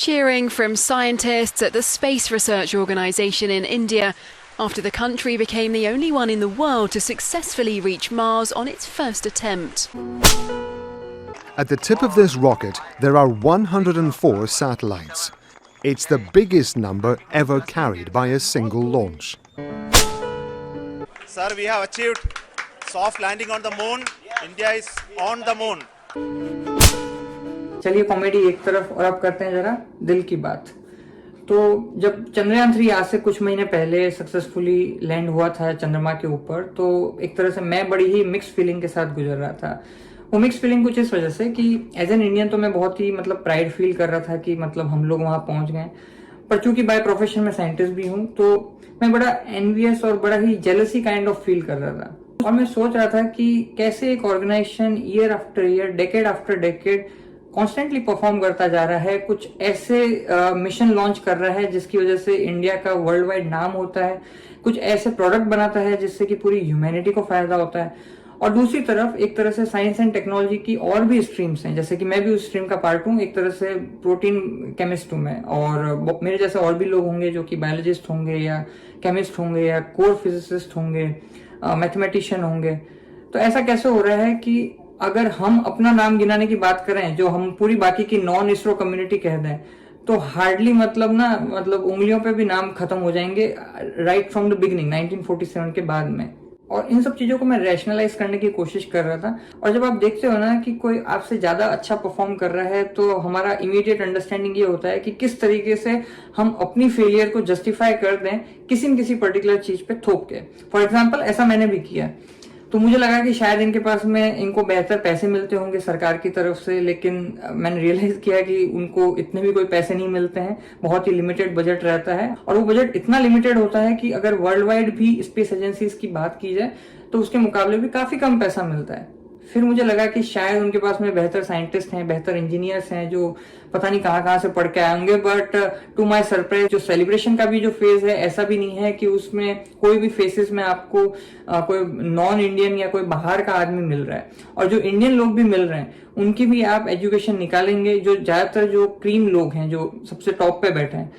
cheering from scientists at the Space Research Organisation in India after the country became the only one in the world to successfully reach Mars on its first attempt. At the tip of this rocket, there are 104 satellites. It's the biggest number ever carried by a single launch. Sir, we have achieved soft landing on the moon. India is on the moon. चलिए comedy एक तरफ और अब करते हैं जरा दिल की बात। तो जब चंद्रयान 3 आज से कुछ महीने पहले सक्सेसफुली लैंड हुआ था चंद्रमा के ऊपर, तो एक तरह से मैं बड़ी ही मिक्स फीलिंग के साथ गुजर रहा था। वो मिक्स फीलिंग कुछ इस वजह से कि एज एन इंडियन तो मैं बहुत ही प्राइड फील कर रहा था कि हम लोग वहां पहुंच गए, पर चूंकि बाय प्रोफेशन में साइंटिस्ट भी हूं तो मैं बड़ा एनवियस और बड़ा ही जेलसी काइंड ऑफ फील कर रहा था। और मैं सोच रहा था कि कैसे एक organization year after year, decade after decade constantly perform करता जा रहा है, कुछ ऐसे मिशन लॉन्च कर रहा है जिसकी वजह से इंडिया का वर्ल्ड वाइड नाम होता है, कुछ ऐसे प्रोडक्ट बनाता है जिससे कि पूरी ह्यूमैनिटी को फायदा होता है। और दूसरी तरफ एक तरह से साइंस एंड टेक्नोलॉजी की और भी स्ट्रीम्स हैं, जैसे कि मैं भी उस स्ट्रीम का पार्ट हूँ, एक तरह से प्रोटीन केमिस्ट हूँ मैं, और मेरे जैसे और भी लोग होंगे जो कि बायोलॉजिस्ट होंगे या केमिस्ट होंगे या कोर फिजिसिस्ट होंगे, मैथमेटिशियन होंगे। तो ऐसा कैसे हो रहा है कि अगर हम अपना नाम गिनाने की बात करें, जो हम पूरी बाकी की नॉन इसरो कम्युनिटी कह दें, तो हार्डली उंगलियों पे भी नाम खत्म हो जाएंगे राइट फ्रॉम द बिगिनिंग 1947 के बाद में। और इन सब चीजों को मैं रैशनलाइज करने की कोशिश कर रहा था। और जब आप देखते हो ना कि कोई आपसे ज्यादा अच्छा परफॉर्म कर रहा है, तो हमारा इमीडिएट अंडरस्टैंडिंग ये होता है कि किस तरीके से हम अपनी फेलियर को जस्टिफाई कर दें किसी न किसी पर्टिकुलर चीज पे थोप के। फॉर एग्जाम्पल ऐसा मैंने भी किया। तो मुझे लगा कि शायद इनको बेहतर पैसे मिलते होंगे सरकार की तरफ से, लेकिन मैंने रियलाइज किया कि उनको इतने भी कोई पैसे नहीं मिलते हैं, बहुत ही लिमिटेड बजट रहता है। और वो बजट इतना लिमिटेड होता है कि अगर वर्ल्ड वाइड भी स्पेस एजेंसीज की बात की जाए तो उसके मुकाबले भी काफी कम पैसा मिलता है। फिर मुझे लगा कि शायद उनके पास में बेहतर साइंटिस्ट हैं, बेहतर इंजीनियर्स हैं जो पता नहीं कहाँ से पढ़ के आए होंगे। बट टू माय सरप्राइज जो सेलिब्रेशन का भी जो फेज है, ऐसा भी नहीं है कि उसमें कोई भी फेसेस में आपको कोई नॉन इंडियन या कोई बाहर का आदमी मिल रहा है। और जो इंडियन लोग भी मिल रहे हैं उनकी भी आप एजुकेशन निकालेंगे, जो ज्यादातर जो क्रीम लोग हैं जो सबसे टॉप पे बैठे हैं,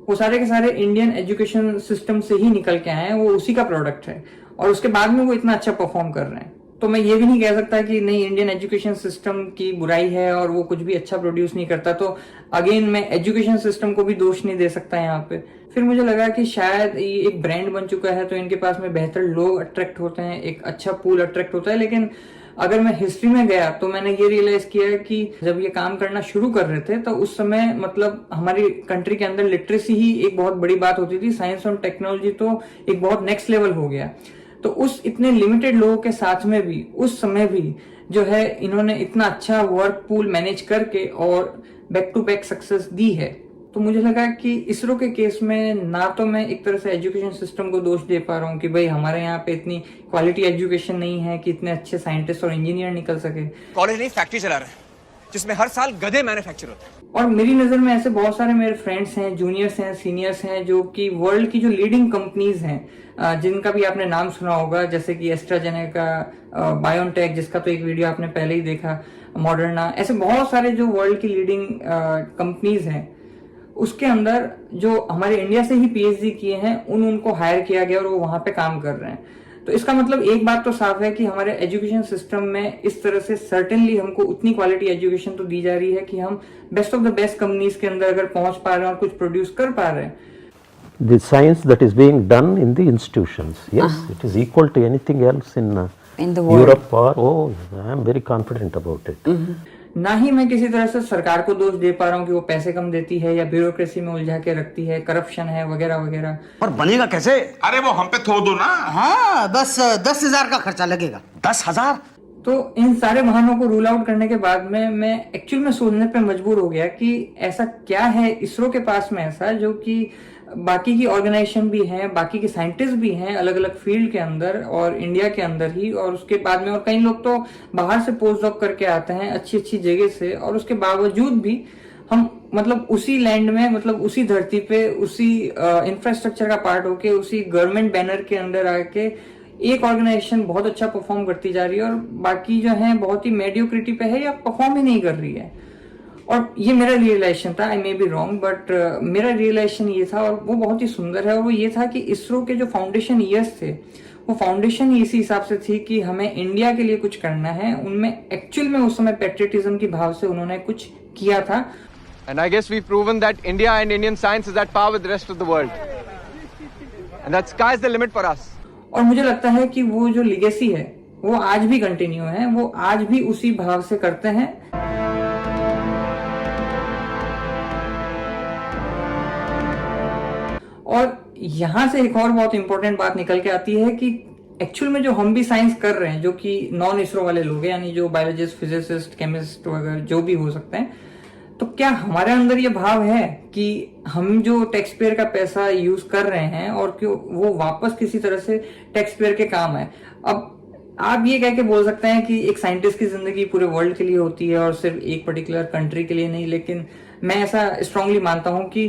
वो सारे के सारे इंडियन एजुकेशन सिस्टम से ही निकल के आए हैं, वो उसी का प्रोडक्ट है। और उसके बाद में वो इतना अच्छा परफॉर्म कर रहे हैं। तो मैं ये भी नहीं कह सकता कि नहीं इंडियन एजुकेशन सिस्टम की बुराई है और वो कुछ भी अच्छा प्रोड्यूस नहीं करता। तो अगेन मैं एजुकेशन सिस्टम को भी दोष नहीं दे सकता यहाँ पे। फिर मुझे लगा कि शायद ये एक ब्रांड बन चुका है तो इनके पास में बेहतर लोग अट्रैक्ट होते हैं, एक अच्छा पूल अट्रैक्ट होता है। लेकिन अगर मैं हिस्ट्री में गया तो मैंने ये रियलाइज किया कि जब ये काम करना शुरू कर रहे थे तो उस समय हमारी कंट्री के अंदर लिटरेसी ही एक बहुत बड़ी बात होती थी। साइंस और टेक्नोलॉजी तो एक बहुत नेक्स्ट लेवल हो गया। तो उस इतने लिमिटेड लोगों के साथ में भी उस समय भी जो है इन्होंने इतना अच्छा वर्क पूल मैनेज करके और बैक टू बैक सक्सेस दी है। तो मुझे लगा कि इसरो के केस में ना तो मैं एक तरह से एजुकेशन सिस्टम को दोष दे पा रहा हूँ कि भाई हमारे यहाँ पे इतनी क्वालिटी एजुकेशन नहीं है कि इतने अच्छे साइंटिस्ट और इंजीनियर निकल सके। कॉलेज नहीं फैक्ट्री चला रहे हैं जिसमें हर साल गधे मैन्युफैक्चर होते हैं। और मेरी नजर में ऐसे बहुत सारे मेरे फ्रेंड्स हैं, जूनियर्स हैं, सीनियर्स हैं, जो कि वर्ल्ड की जो लीडिंग कंपनीज हैं जिनका भी आपने नाम सुना होगा, जैसे कि एस्ट्राजेनेका, बायोनटेक जिसका तो एक वीडियो आपने पहले ही देखा, मॉडर्ना, ऐसे बहुत सारे जो वर्ल्ड की लीडिंग कंपनीज हैं उसके अंदर जो हमारे इंडिया से ही पीएचडी किए हैं उनको हायर किया गया और वो वहां पे काम कर रहे हैं। तो इसका एक बात तो साफ है कि हमारे एजुकेशन सिस्टम में इस तरह से सर्टेनली हमको उतनी क्वालिटी एजुकेशन तो दी जा रही है कि हम best of the best companies के अंदर अगर पहुंच पा रहे हैं और कुछ प्रोड्यूस कर पा रहे हैं। The science that is being done in the institutions, yes, it is equal to anything else in the world. Europe or I am very confident about it. ना ही मैं किसी तरह से सरकार को दोष दे पा रहा हूँ कि वो पैसे कम देती है या ब्यूरोक्रेसी में उलझा के रखती है, करप्शन है वगैरह वगैरह। और बनेगा कैसे? अरे वो हम पे थोड़ दो ना। हाँ, बस 10,000 का खर्चा लगेगा। 10,000? तो इन सारे बहानों को रूल आउट करने के बाद में मैं एक्चुअल में सोचने पे मजबूर हो गया कि ऐसा क्या है इसरो के पास में ऐसा जो कि बाकी की ऑर्गेनाइजेशन भी हैं, बाकी के साइंटिस्ट भी हैं अलग अलग फील्ड के अंदर और इंडिया के अंदर ही, और उसके बाद में और कई लोग तो बाहर से पोस्ट डॉक करके आते हैं अच्छी अच्छी जगह से, और उसके बावजूद भी हम उसी लैंड में उसी धरती पे उसी इंफ्रास्ट्रक्चर का पार्ट होके उसी गवर्नमेंट बैनर के अंदर आके एक ऑर्गेनाइजेशन बहुत अच्छा परफॉर्म करती जा रही है और बाकी जो है बहुत ही मेडियोक्रिटी पे है या परफॉर्म ही नहीं कर रही है। और ये मेरा रियलाइजेशन था, आई मे बी रॉन्ग बट मेरा रियलाइजेशन ये था, और वो बहुत ही सुंदर है, और वो ये था कि इसरो के जो फाउंडेशन ईयर्स थे वो फाउंडेशन ही इसी हिसाब से थी कि हमें इंडिया के लिए कुछ करना है। उनमें एक्चुअल में उस समय पेट्रियटिज्म की भाव से उन्होंने कुछ किया था। And I guess we've proven that India and Indian science is at par with the rest of the world. And that sky's the limit for us. और मुझे लगता है कि वो जो लिगेसी है वो आज भी कंटिन्यू है, वो आज भी उसी भाव से करते हैं। और यहां से एक और बहुत इंपॉर्टेंट बात निकल के आती है कि एक्चुअल में जो हम भी साइंस कर रहे हैं, जो कि नॉन इसरो वाले लोग हैं, यानी जो बायोलॉजिस्ट, फिजिसिस्ट, केमिस्ट वगैरह जो भी हो सकते हैं, तो क्या हमारे अंदर ये भाव है कि हम जो टैक्स पेयर का पैसा यूज कर रहे हैं और क्यों वो वापस किसी तरह से टैक्स पेयर के काम है। अब आप ये कह के बोल सकते हैं कि एक साइंटिस्ट की जिंदगी पूरे वर्ल्ड के लिए होती है और सिर्फ एक पर्टिकुलर कंट्री के लिए नहीं, लेकिन मैं ऐसा स्ट्रांगली मानता हूं कि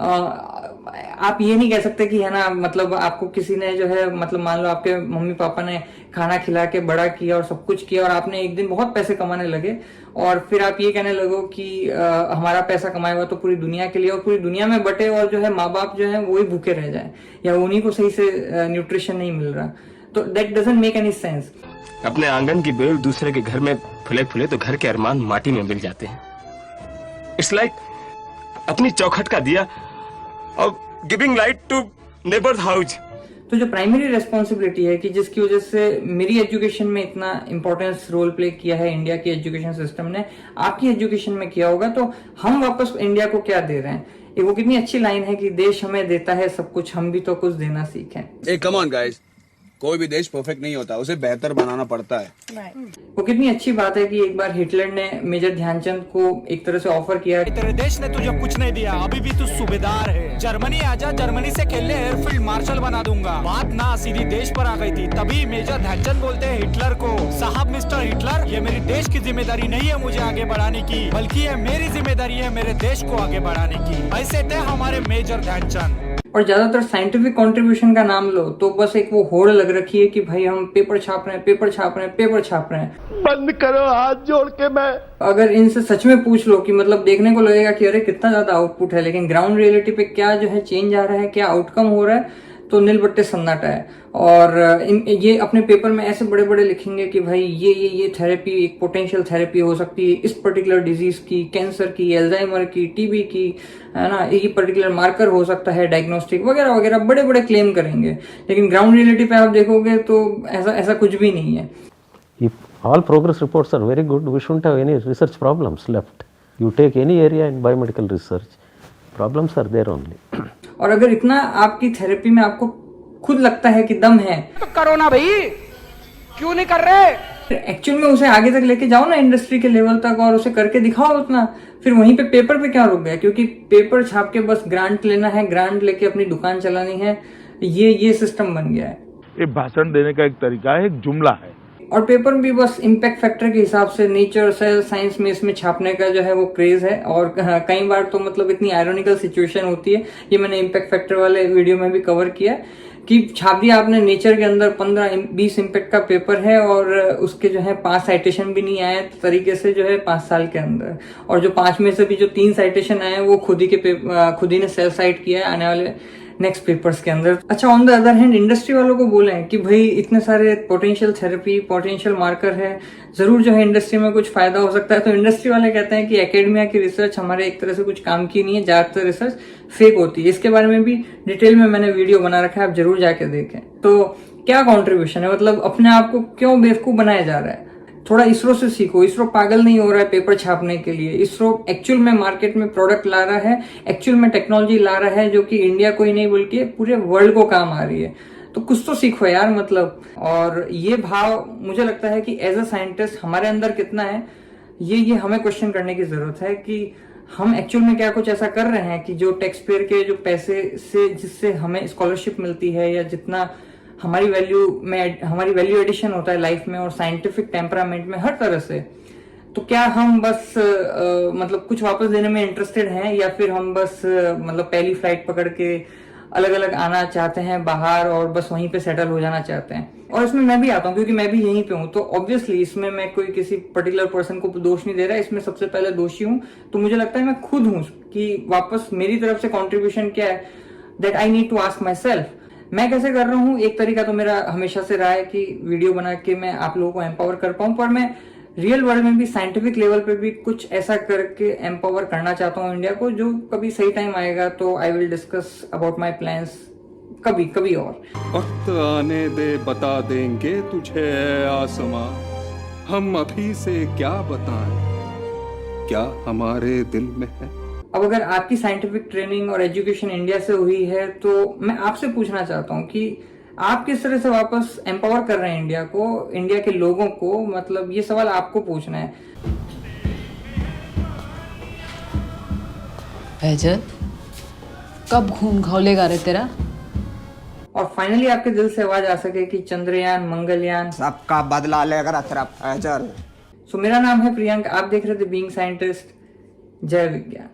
आप ये नहीं कह सकते कि है ना, मतलब आपको किसी ने जो है, मतलब मान लो आपके मम्मी पापा ने खाना खिला के बड़ा किया और सब कुछ किया और आपने एक दिन बहुत पैसे कमाने लगे और फिर आप ये कहने लगो कि हमारा पैसा कमाया हुआ तो पूरी दुनिया के लिए, और पूरी दुनिया में बटे और जो है माँ बाप जो है वो ही भूखे रह जाए या उन्हीं को सही से न्यूट्रिशन नहीं मिल रहा, तो that doesn't make any sense. अपने आंगन की बेल दूसरे के घर में फुले फुले तो घर के अरमान माटी में मिल जाते हैं। इट्स लाइक अपनी चौखट का दिया और giving light to neighbours house. तो जो प्राइमरी रेस्पॉन्सिबिलिटी है कि जिसकी वजह से मेरी एजुकेशन में इतना इंपॉर्टेंस रोल प्ले किया है इंडिया के एजुकेशन सिस्टम ने, आपकी एजुकेशन में किया होगा, तो हम वापस इंडिया को क्या दे रहे हैं। वो कितनी अच्छी लाइन है कि देश हमें देता है सब कुछ, हम भी तो कुछ देना सीखें। कम ऑन गाइस, कोई भी देश परफेक्ट नहीं होता, उसे बेहतर बनाना पड़ता है। वो कितनी अच्छी बात है कि एक बार हिटलर ने मेजर ध्यानचंद को एक तरह से ऑफर किया, तेरे देश ने तुझे कुछ नहीं दिया, अभी भी तू सूबेदार है, जर्मनी आजा, जर्मनी से खेल ले, एयरफील्ड मार्शल बना दूंगा। बात ना सीधी देश पर आ गई थी, तभी मेजर ध्यानचंद बोलते हैं हिटलर को, साहब मिस्टर हिटलर, ये मेरी देश की जिम्मेदारी नहीं है मुझे आगे बढ़ाने की, बल्कि ये मेरी जिम्मेदारी है मेरे देश को आगे बढ़ाने की। ऐसे थे हमारे मेजर ध्यानचंद। और ज्यादातर साइंटिफिक कंट्रीब्यूशन का नाम लो तो बस एक वो होड़ लग रखी है कि भाई हम पेपर छाप रहे हैं, पेपर छाप रहे हैं, पेपर छाप रहे हैं। बंद करो हाथ जोड़ के। मैं अगर इनसे सच में पूछ लो कि मतलब देखने को लगेगा कि अरे कितना ज्यादा आउटपुट है, लेकिन ग्राउंड रियलिटी पे क्या जो है चेंज आ रहा है, क्या आउटकम हो रहा है, तो नील बट्टे सन्नाटा है। और ये अपने पेपर में ऐसे बड़े बड़े लिखेंगे कि भाई ये थेरेपी, एक पोटेंशियल थेरेपी हो सकती है इस पर्टिकुलर डिजीज की, कैंसर की, एल्जाइमर की, टीबी की, है ना, ये पर्टिकुलर मार्कर हो सकता है डायग्नोस्टिक वगैरह वगैरह, बड़े बड़े क्लेम करेंगे, लेकिन ग्राउंड रियलिटी पे आप देखोगे तो ऐसा कुछ भी नहीं है। If all progress reports are very good, we shouldn't have any research problems left. You take any area in biomedical research, problems are there only. और अगर इतना आपकी थेरेपी में आपको खुद लगता है कि दम है तो करो ना भाई, क्यों नहीं कर रहे। एक्चुअल में उसे आगे तक लेके जाओ ना, इंडस्ट्री के लेवल तक, और उसे करके दिखाओ उतना। फिर वहीं पे पेपर पे क्या रुक गया, क्योंकि पेपर छाप के बस ग्रांट लेना है, ग्रांट लेके अपनी दुकान चलानी है, ये सिस्टम बन गया है। ये भाषण देने का एक तरीका है, एक जुमला है। और पेपर भी बस इम्पैक्ट फैक्टर के हिसाब से नेचर, सेल साइंस में इसमें छापने का जो है वो क्रेज है। और कई बार तो मतलब इतनी आयरॉनिकल सिचुएशन होती है, ये मैंने इम्पैक्ट फैक्टर वाले वीडियो में भी कवर किया, कि छाप दिया आपने नेचर के अंदर 15-20 इम्पैक्ट का पेपर है और उसके जो है 5 साइटेशन भी नहीं आए तरीके से जो है 5 साल के अंदर, और जो 5 में से भी जो 3 साइटेशन आए वो खुद ही ने सेल्फ साइट किया है आने वाले नेक्स्ट पेपर्स के अंदर। अच्छा, on the other hand industry वालों को बोले कि भाई इतने सारे पोटेंशियल थेरेपी, पोटेंशियल मार्कर है, जरूर जो है इंडस्ट्री में कुछ फायदा हो सकता है, तो इंडस्ट्री वाले कहते हैं कि एकेडमिया की रिसर्च हमारे एक तरह से कुछ काम की नहीं है, ज्यादातर रिसर्च फेक होती है। इसके बारे में भी डिटेल में मैंने वीडियो बना रखा है, आप जरूर जाके देखें। तो क्या कॉन्ट्रीब्यूशन है, मतलब अपने आप को क्यों बेवकूफ बनाया जा रहा है। थोड़ा इसरो से सीखो, इसरो पागल नहीं हो रहा है पेपर छापने के लिए, इसरो एक्चुअल में मार्केट में प्रोडक्ट ला रहा है, एक्चुअल में टेक्नोलॉजी ला रहा है जो कि इंडिया को ही नहीं बल्कि पूरे वर्ल्ड को काम आ रही है। तो कुछ तो सीखो यार, मतलब। और ये भाव मुझे लगता है कि एज अ साइंटिस्ट हमारे अंदर कितना है, ये हमें क्वेश्चन करने की जरूरत है कि हम एक्चुअल में क्या कुछ ऐसा कर रहे हैं कि जो टैक्स पेयर के जो पैसे से जिससे हमें स्कॉलरशिप मिलती है, या जितना हमारी वैल्यू एडिशन होता है लाइफ में और साइंटिफिक टेम्परामेंट में हर तरह से, तो क्या हम बस मतलब कुछ वापस देने में इंटरेस्टेड हैं, या फिर हम बस मतलब पहली फ्लाइट पकड़ के अलग अलग आना चाहते हैं बाहर और बस वहीं पे सेटल हो जाना चाहते हैं। और इसमें मैं भी आता हूँ क्योंकि मैं भी यहीं पे हूँ, तो ऑब्वियसली इसमें मैं कोई किसी पर्टिकुलर पर्सन को दोष नहीं दे रहा, इसमें सबसे पहले दोषी हूँ तो मुझे लगता है मैं खुद हूँ कि वापस मेरी तरफ से कंट्रीब्यूशन क्या है, that I need to ask myself. मैं कैसे कर रहा हूँ, एक तरीका तो मेरा हमेशा से रहा है कि वीडियो बना के मैं आप लोगों को एम्पावर कर पाऊँ, पर मैं रियल वर्ल्ड में भी साइंटिफिक लेवल पे भी कुछ ऐसा करके एम्पावर करना चाहता हूँ इंडिया को, जो कभी सही टाइम आएगा तो I will discuss about my plans कभी और। वक्त आने दे बता देंगे तुझे आसमां, हम अभी से क्या बताएं, क्या हमारे दिल में है। अब अगर आपकी साइंटिफिक ट्रेनिंग और एजुकेशन इंडिया से हुई है तो मैं आपसे पूछना चाहता हूँ कि आप किस तरह से वापस एम्पावर कर रहे हैं इंडिया को, इंडिया के लोगों को, मतलब ये सवाल आपको पूछना है। फैजल, कब खून खौलेगा रे तेरा? और फाइनली आपके दिल से आवाज आ सके कि चंद्रयान, मंगलयान सबका बदला लेगा तेरा फैजल। सो मेरा नाम है प्रियंक, आप देख रहे थे बीइंग साइंटिस्ट। जय विज्ञान।